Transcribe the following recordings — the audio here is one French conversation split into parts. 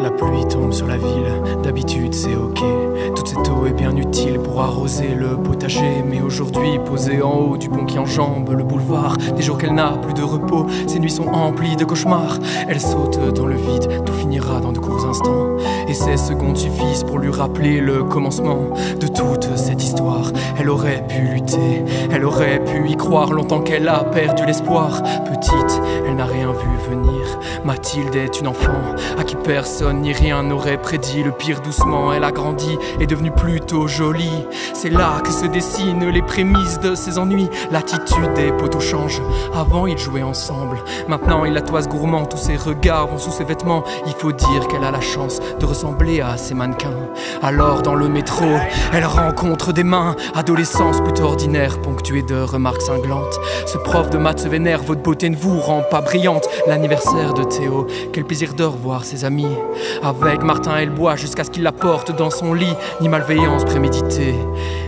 La pluie tombe sur la ville, d'habitude c'est ok. Toute cette eau est bien utile pour arroser le potager. Mais aujourd'hui, posée en haut du pont qui enjambe le boulevard, des jours qu'elle n'a plus de repos, ses nuits sont emplies de cauchemars. Elle saute dans le vide, tout finira dans de courts instants. Et ces secondes suffisent pour lui rappeler le commencement de toute cette histoire. Elle aurait pu lutter, elle aurait pu y croire longtemps qu'elle a perdu l'espoir. Petite, elle n'a rien vu venir. Mathilde est une enfant à qui personne ni rien n'aurait prédit le pire. Doucement elle a grandi, est devenue plutôt jolie. C'est là que se dessinent les prémices de ses ennuis. L'attitude des poteaux change. Avant ils jouaient ensemble, maintenant il la toise gourmand. Tous ses regards vont sous ses vêtements. Il faut dire qu'elle a la chance de ressembler à ces mannequins. Alors dans le métro, elle rencontre des mains. Adolescence plutôt ordinaire, ponctuée de remarques cinglantes. Ce prof de maths se vénère, votre beauté ne vous rend pas brillante. L'anniversaire de Théo, quel plaisir de revoir ses amis. Avec Martin elle boit jusqu'à ce qu'il la porte dans son lit. Ni malveillance préméditée,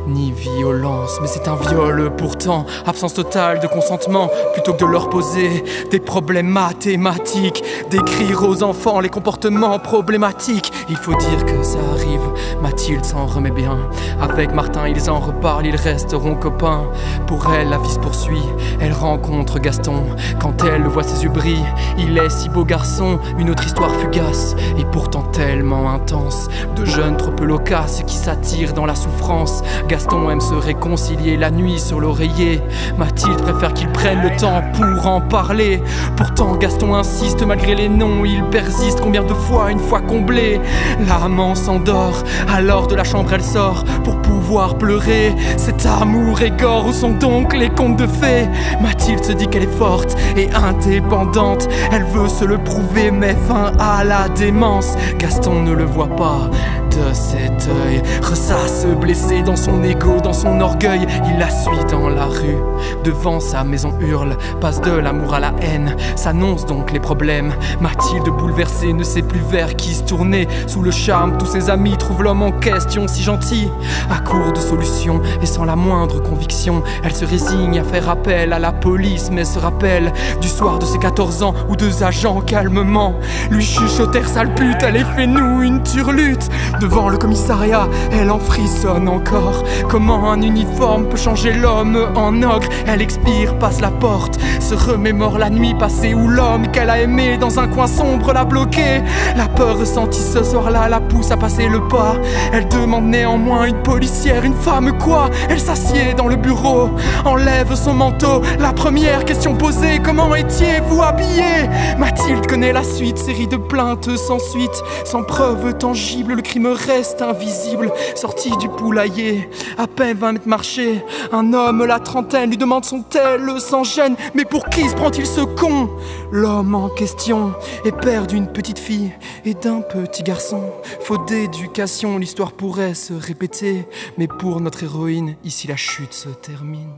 ni violence, mais c'est un viol pourtant. Absence totale de consentement, plutôt que de leur poser des problèmes mathématiques, d'écrire aux enfants les comportements problématiques. Il faut dire que ça arrive, Mathilde s'en remet bien. Avec Martin ils en reparlent, ils resteront copains. Pour elle la vie se poursuit, elle rencontre Gaston. Quand elle voit ses yeux briller, il est si beau garçon. Une autre histoire fugace, et pourtant tellement intense. De jeunes trop peu loquaces qui s'attirent dans la souffrance. Gaston aime se réconcilier la nuit sur l'oreiller. Mathilde préfère qu'ils prennent le temps pour en parler. Pourtant Gaston insiste malgré les noms, il persiste. Combien de fois, une fois comblée, l'amant s'endort. Alors de la chambre elle sort pour pouvoir pleurer. Cet amour égore, où sont donc les contes de fées? Mathilde se dit qu'elle est forte et indépendante. Elle veut se le prouver, mais fin à la démence. Gaston ne le voit pas de cet œil, ressasse blessé dans son ego, dans son orgueil. Il la suit dans la rue, devant sa maison hurle, passe de l'amour à la haine, s'annonce donc les problèmes. Mathilde bouleversée ne sait plus vers qui se tourner. Sous le charme, tous ses amis trouvent l'homme en question si gentil. À court de solutions et sans la moindre conviction, elle se résigne à faire appel à la police, mais se rappelle du soir de ses 14 ans où deux agents calmement lui chuchotèrent: sale pute, elle est fait nous une turlute. Devant le commissariat, elle en frissonne encore. Comment un uniforme peut changer l'homme en ogre? Elle expire, passe la porte, se remémore la nuit passée où l'homme qu'elle a aimé dans un coin sombre l'a bloqué. La peur ressentie ce soir-là la pousse à passer le pas. Elle demande néanmoins une policière, une femme quoi? Elle s'assied dans le bureau, enlève son manteau. La première question posée: comment étiez-vous habillé? Mathilde connaît la suite, série de plaintes sans suite, sans preuve tangible, le crime reste invisible. Sorti du poulailler, à peine 20 mètres marchés, un homme la trentaine lui demande son tel sans gêne: mais pour qui se prend-il ce con? L'homme en question est père d'une petite fille et d'un petit garçon. Faute d'éducation, l'histoire pourrait se répéter, mais pour notre héroïne, ici la chute se termine.